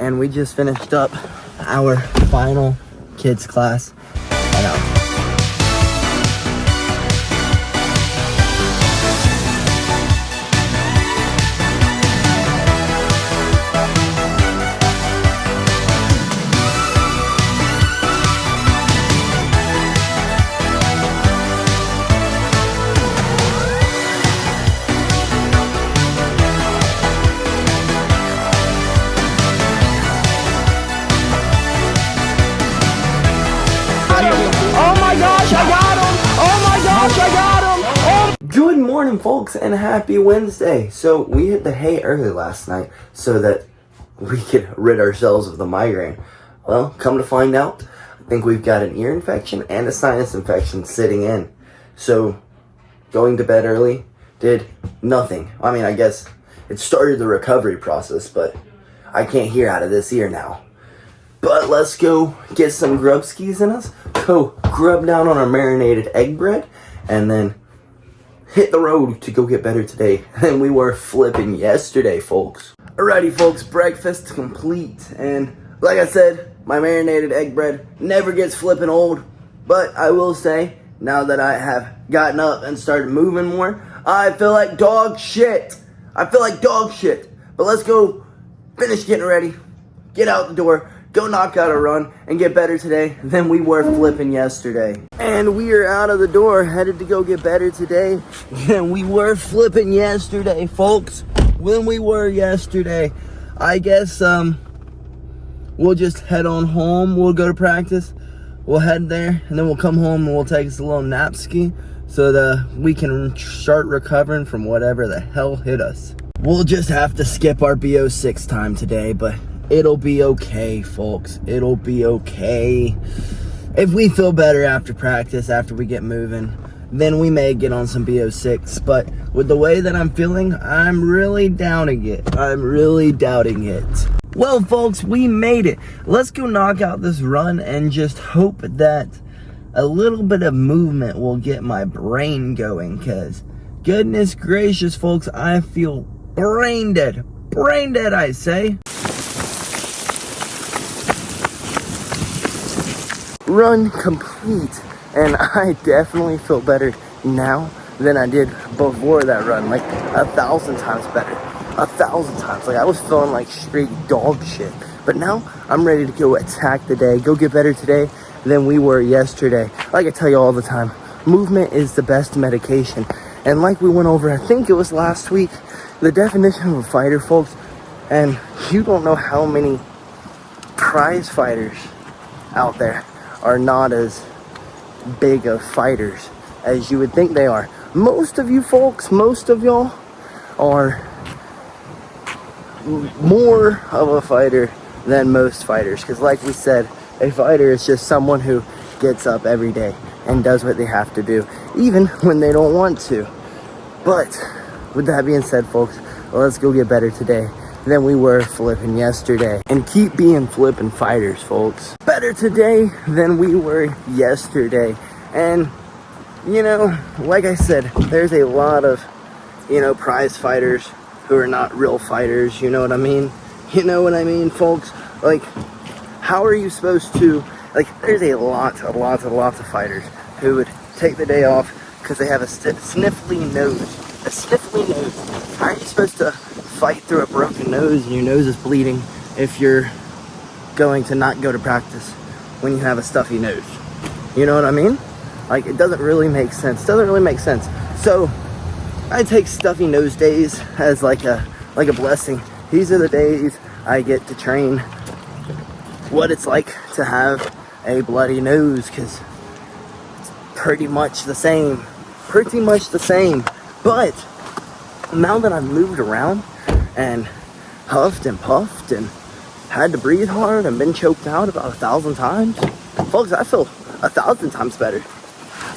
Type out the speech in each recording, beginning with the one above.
and we just finished up our final kids class. I know. Good morning, folks, and happy Wednesday. So we hit the hay early last night so that we could rid ourselves of the migraine. Well, come to find out, I think we've got an ear infection and a sinus infection sitting in. So going to bed early did nothing. I mean, I guess it started the recovery process, but I can't hear out of this ear now. But let's go get some grubskis in us, go grub down on our marinated egg bread, and then hit the road to go get better today than we were flipping yesterday, folks. Alrighty, folks, breakfast complete. And like I said, my marinated egg bread never gets flipping old. But I will say, now that I have gotten up and started moving more, I feel like dog shit. But let's go finish getting ready, get out the door, go knock out a run, and get better today than we were flipping yesterday. And we are out of the door, headed to go get better today than we were flipping yesterday, folks. I guess we'll just head on home. We'll go to practice. We'll head there, and then we'll come home and we'll take us a little nap ski so that we can start recovering from whatever the hell hit us. We'll just have to skip our BO6 time today, but it'll be okay, folks. It'll be okay. If we feel better after practice, after we get moving, then we may get on some BO6. But with the way that I'm feeling, I'm really doubting it. Well, folks, we made it. Let's go knock out this run and just hope that a little bit of movement will get my brain going. Because, goodness gracious, folks, I feel brain dead. Brain dead, I say. Run complete, and I definitely feel better now than I did before that run, like 1,000 times better, 1,000 times. Like I was feeling like straight dog shit, but now I'm ready to go attack the day, go get better today than we were yesterday. Like I tell you all the time, movement is the best medication. And like we went over, I think it was last week, the definition of a fighter, folks, and you don't know how many prize fighters out there are not as big of fighters as you would think they are. Most of you folks, most of y'all are more of a fighter than most fighters, because like we said, a fighter is just someone who gets up every day and does what they have to do, even when they don't want to. But with that being said, folks, let's go get better today than we were flipping yesterday, and keep being flipping fighters, folks. Better today than we were yesterday. And you know, like I said, there's a lot of, you know, prize fighters who are not real fighters. You know what I mean, folks? Like, how are you supposed to, like, there's a lot of fighters who would take the day off because they have a sniffly nose. How are you supposed to fight through a broken nose and your nose is bleeding if you're going to not go to practice when you have a stuffy nose? You know what I mean? Like, it doesn't really make sense. So I take stuffy nose days as like a blessing. These are the days I get to train what it's like to have a bloody nose, because it's pretty much the same. But now that I've moved around and huffed and puffed and had to breathe hard and been choked out about 1,000 times, folks, I feel 1,000 times better.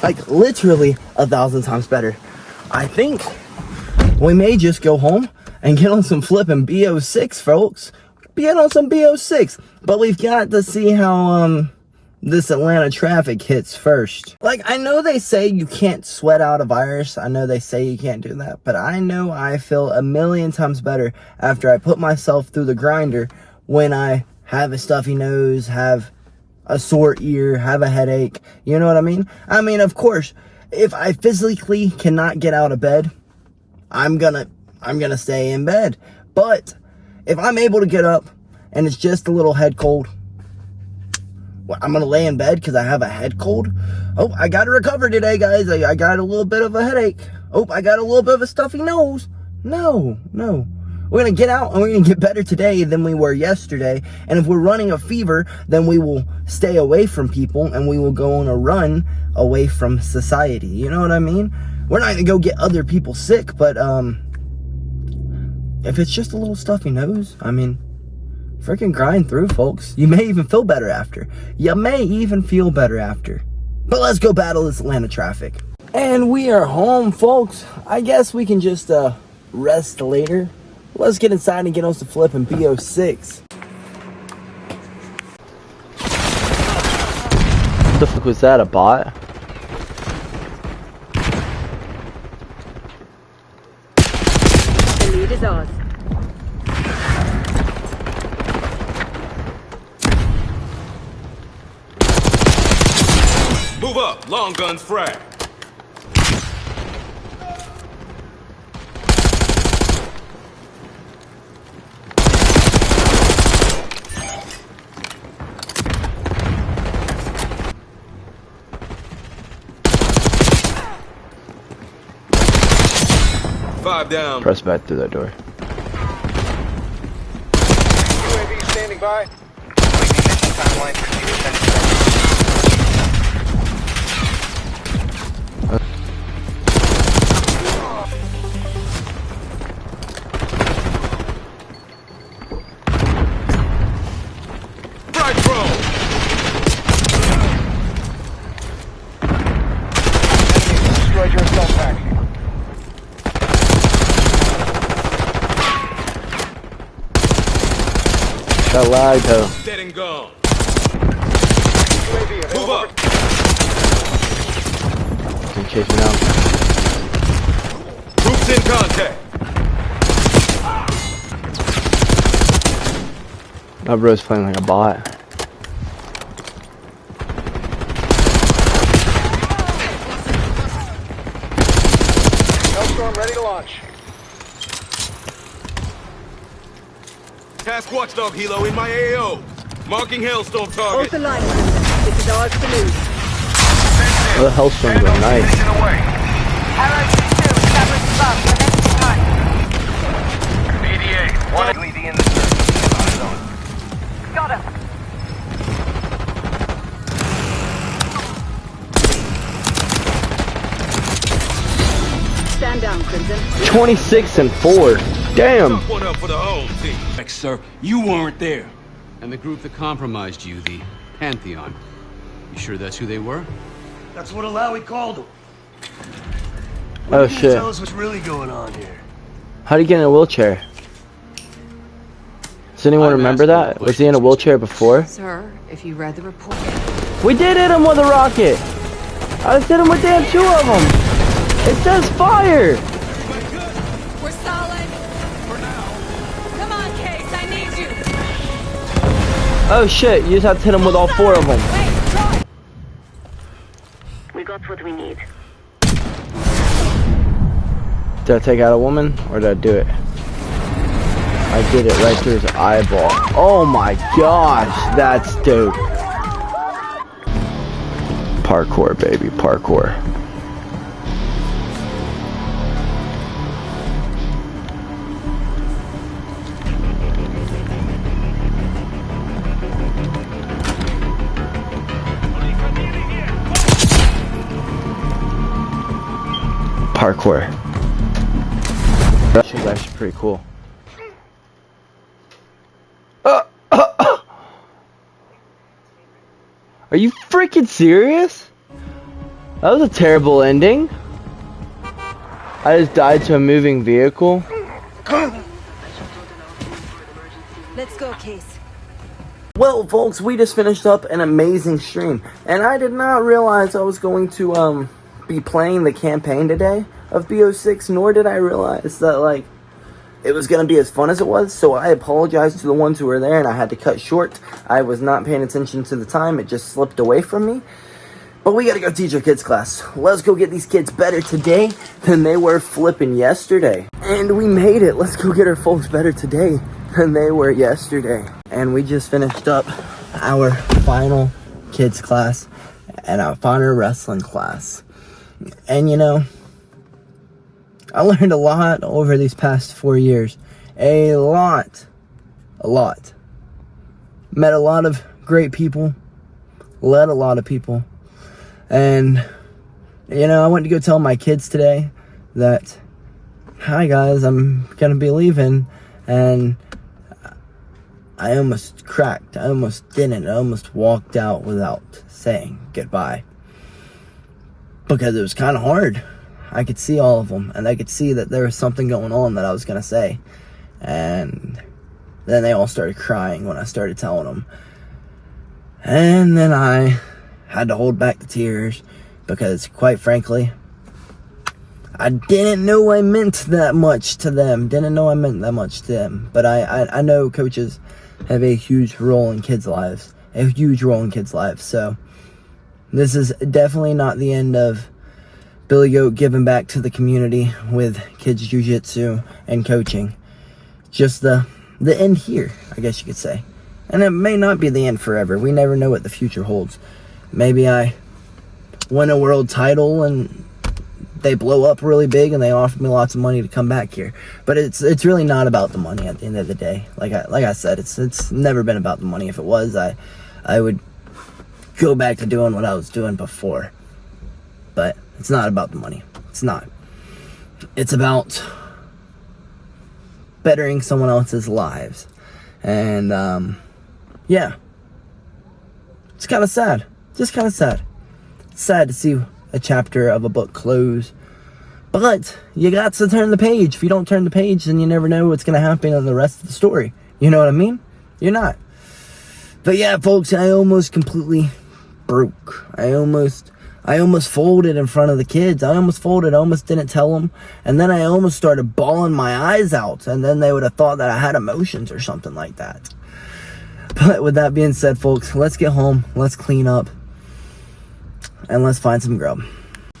Like, literally 1,000 times better. I think we may just go home and get on some flipping BO6, folks. Get on some BO6. But we've got to see how this Atlanta traffic hits first. Like, I know they say you can't sweat out a virus. I know they say you can't do that. But I know I feel 1,000,000 times better after I put myself through the grinder when I have a stuffy nose, have a sore ear, have a headache. You know what I mean? I mean, of course, if I physically cannot get out of bed, I'm gonna stay in bed. But if I'm able to get up and it's just a little head cold, well, I'm gonna lay in bed because I have a head cold. Oh, I gotta recover today, guys. I got a little bit of a headache. Oh, I got a little bit of a stuffy nose. No. We're gonna get out and we're gonna get better today than we were yesterday. And if we're running a fever, then we will stay away from people and we will go on a run away from society. You know what I mean? We're not gonna go get other people sick, but if it's just a little stuffy nose, I mean, freaking grind through, folks. You may even feel better after. But let's go battle this Atlanta traffic. And we are home, folks. I guess we can just rest later. Let's get inside and get on some flipping BO6. What the fuck was that, a bot? The lead is ours. Move up, long guns frag. Five down. Press back through that door. UAV standing by. Mission timeline for Right throw. Enemy destroyed your assault pack. Got lagged though. Dead and gone. UAV Move available. up. Can chase me down. Troops in contact. My bro's playing like a bot. Hellstorm ready to launch. Task watchdog helo in my AO. Marking Hailstorm Hold target. the line. This is ours to lose. Oh, the Hellstorms are nice. BDA, one leading in the zone. Got him. Stand down, Crimson. 26 and 4. Damn. Chuck one up for the home team. Sir, you weren't there. And the group that compromised you, the Pantheon. You sure that's who they were? That's what Alawi called him. Oh Can you shit. tell us what's really going on here? How'd he get in a wheelchair? Does anyone remember that? Was he in a wheelchair before? Sir, if you read the report... We did hit him with a rocket! I just hit him with damn 2 of them! It says fire! We're solid. For now. Come on, Case, I need you. Oh shit, you just have to hit him with all 4 of them. Wait, Troy. We got what we need. Did I take out a woman, or did I do it? I did it right through his eyeball. Oh my gosh, that's dope. Parkour, baby, parkour. Parkour. That was actually pretty cool. Are you freaking serious? That was a terrible ending. I just died to a moving vehicle. Let's go, Case. Well, folks, we just finished up an amazing stream, and I did not realize I was going to be playing the campaign today of BO6, nor did I realize that, like, it was going to be as fun as it was. So I apologized to the ones who were there, and I had to cut short. I was not paying attention to the time. It just slipped away from me. But we got to go teach our kids class. Let's go get these kids better today than they were flipping yesterday. And we made it. Let's go get our folks better today than they were yesterday. And we just finished up our final kids class and our final wrestling class. And you know, I learned a lot over these past 4 years. A lot. Met a lot of great people. Led a lot of people. And, you know, I went to go tell my kids today that, hi guys, I'm going to be leaving. And I almost cracked. I almost didn't. I almost walked out without saying goodbye. Because it was kind of hard. I could see all of them. And I could see that there was something going on that I was going to say. And then they all started crying when I started telling them. And then I had to hold back the tears because, quite frankly, I didn't know I meant that much to them. But I know coaches have a huge role in kids' lives. So this is definitely not the end of BillyGoat giving back to the community with kids jiu-jitsu and coaching. Just the end here, I guess you could say. And it may not be the end forever. We never know what the future holds. Maybe I win a world title and they blow up really big and they offer me lots of money to come back here. But it's really not about the money at the end of the day. Like I said, it's never been about the money. If it was, I would go back to doing what I was doing before. But it's not about the money. It's not. It's about bettering someone else's lives. And yeah. It's kind of sad. Just kind of sad. It's sad to see a chapter of a book close. But you got to turn the page. If you don't turn the page, then you never know what's going to happen in the rest of the story. You know what I mean? You're not. But yeah, folks, I almost completely broke. I almost folded in front of the kids. I almost didn't tell them. And then I almost started bawling my eyes out. And then they would have thought that I had emotions or something like that. But with that being said, folks, let's get home. Let's clean up. And let's find some grub.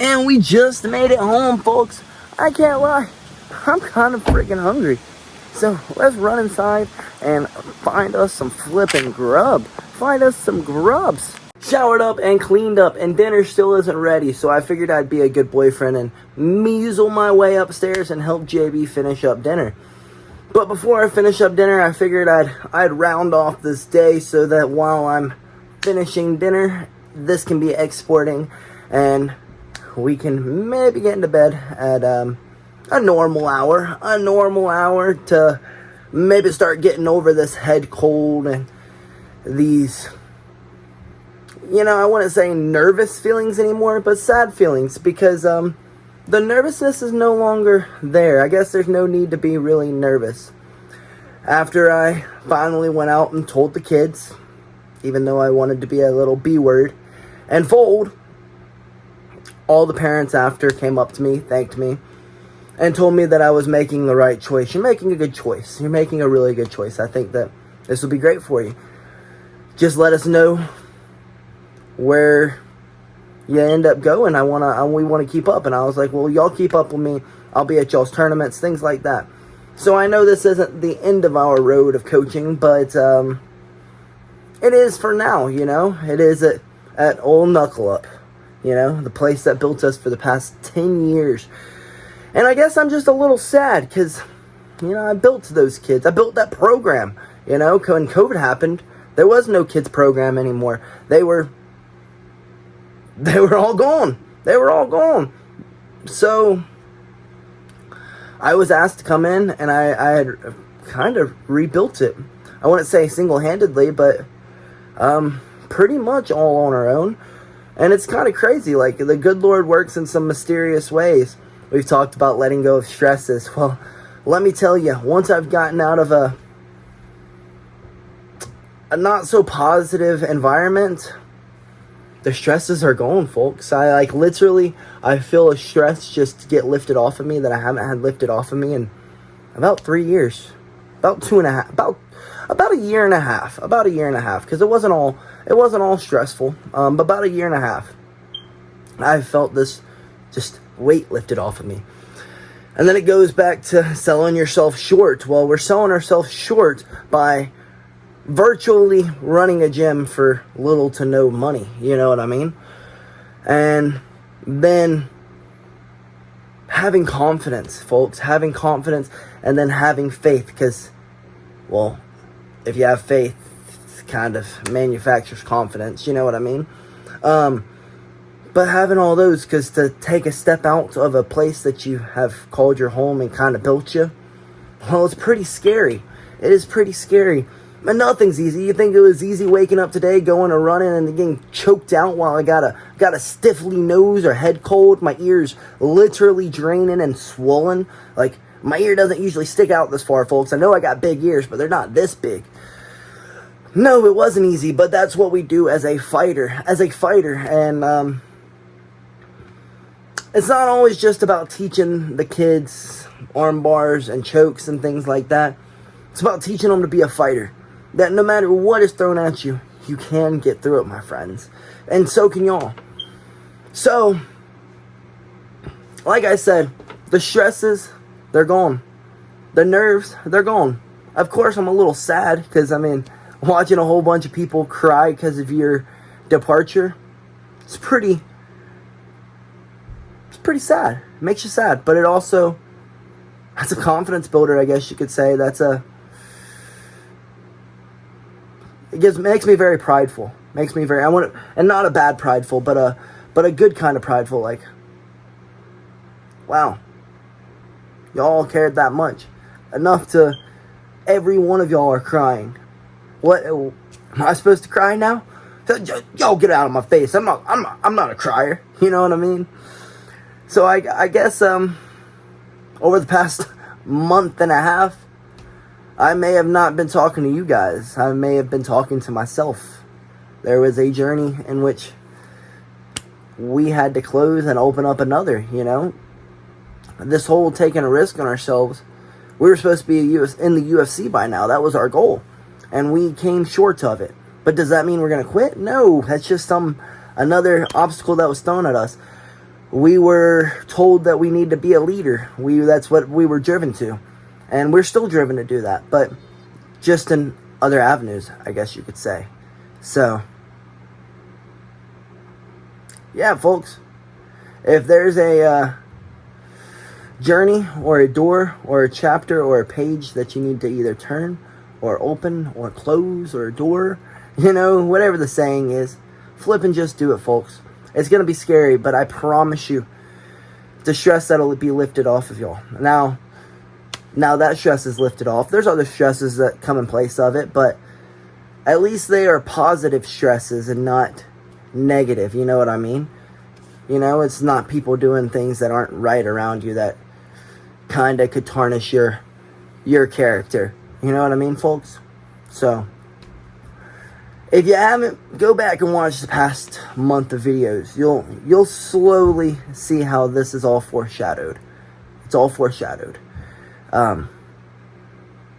And we just made it home, folks. I can't lie. I'm kind of freaking hungry. So let's run inside and find us some flipping grub. Find us some grubs. Showered up and cleaned up, and dinner still isn't ready. So I figured I'd be a good boyfriend and measle my way upstairs and help JB finish up dinner. But before I finish up dinner, I figured I'd round off this day so that while I'm finishing dinner, this can be exporting and we can maybe get into bed at a normal hour to maybe start getting over this head cold and these, you know, I wouldn't say nervous feelings anymore, but sad feelings, because the nervousness is no longer there. I guess there's no need to be really nervous. After I finally went out and told the kids, even though I wanted to be a little B word and fold, all the parents after came up to me, thanked me, and told me that I was making the right choice. You're making a good choice. You're making a really good choice. I think that this will be great for you. Just let us know where you end up going. We want to keep up. And I was like, well, y'all keep up with me. I'll be at y'all's tournaments, things like that. So I know this isn't the end of our road of coaching, but it is for now, you know. It is at Old Knuckle Up, you know, the place that built us for the past 10 years. And I guess I'm just a little sad because, you know, I built those kids. I built that program, you know. When COVID happened, there was no kids program anymore. They were all gone. They were all gone. So I was asked to come in, and I had kind of rebuilt it. I wouldn't say single-handedly, but pretty much all on our own. And it's kind of crazy. Like, the good Lord works in some mysterious ways. We've talked about letting go of stresses. Well, let me tell you, once I've gotten out of a not so positive environment, the stresses are gone, folks. I literally, I feel a stress just get lifted off of me that I haven't had lifted off of me in about 3 years, about 2.5, about a year and a half, because it wasn't all stressful, but about a year and a half, I felt this just weight lifted off of me. And then it goes back to selling yourself short. Well, we're selling ourselves short by virtually running a gym for little to no money, you know what I mean? And then having confidence, folks, having confidence, and then having faith, because, well, if you have faith, it kind of manufactures confidence, you know what I mean? But having all those, because to take a step out of a place that you have called your home and kind of built you, well, it's pretty scary. It is pretty scary. But nothing's easy. You think it was easy waking up today, going and running, and getting choked out while I got a stiffly nose or head cold, my ears literally draining and swollen. Like, my ear doesn't usually stick out this far, folks. I know I got big ears, but they're not this big. No, it wasn't easy, but that's what we do as a fighter. And it's not always just about teaching the kids arm bars and chokes and things like that. It's about teaching them to be a fighter. That no matter what is thrown at you, you can get through it, my friends. And so can y'all. So, like I said, the stresses, they're gone. The nerves, they're gone. Of course, I'm a little sad because, I mean, watching a whole bunch of people cry because of your departure, it's pretty sad. It makes you sad. But it also, that's a confidence builder, I guess you could say. Makes me very prideful. And not a bad prideful, but a good kind of prideful. Like, wow, y'all cared that much, enough to every one of y'all are crying. What am I supposed to cry now? Y'all get out of my face. I'm not a crier. You know what I mean? So I guess over the past month and a half, I may have not been talking to you guys. I may have been talking to myself. There was a journey in which we had to close and open up another, you know? This whole taking a risk on ourselves, we were supposed to be in the UFC by now. That was our goal. And we came short of it. But does that mean we're going to quit? No, that's just another obstacle that was thrown at us. We were told that we need to be a leader. That's what we were driven to. And we're still driven to do that, but just in other avenues, I guess you could say. So, yeah, folks, if there's a journey or a door or a chapter or a page that you need to either turn or open or close or a door, you know, whatever the saying is, flip and just do it, folks. It's going to be scary, but I promise you, the stress that'll be lifted off of y'all. Now that stress is lifted off. There's other stresses that come in place of it, but at least they are positive stresses and not negative. You know what I mean? You know, it's not people doing things that aren't right around you that kind of could tarnish your character. You know what I mean, folks? So, if you haven't, go back and watch the past month of videos. You'll slowly see how this is all foreshadowed. It's all foreshadowed. But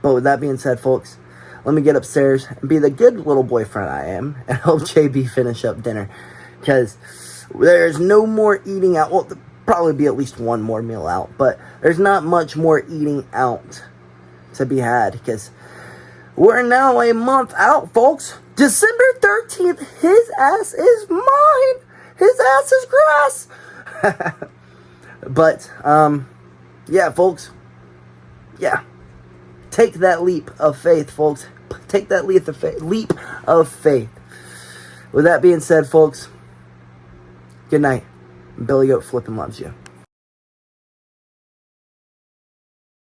with that being said, folks, let me get upstairs and be the good little boyfriend I am and help JB finish up dinner, because there's no more eating out. Well, there'll probably be at least one more meal out, but there's not much more eating out to be had, because we're now a month out, folks. December 13th, his ass is mine. His ass is grass. But, yeah, folks. Yeah. Take that leap of faith, folks. Take that leap of faith. With that being said, folks, good night. BillyGoat flipping loves you.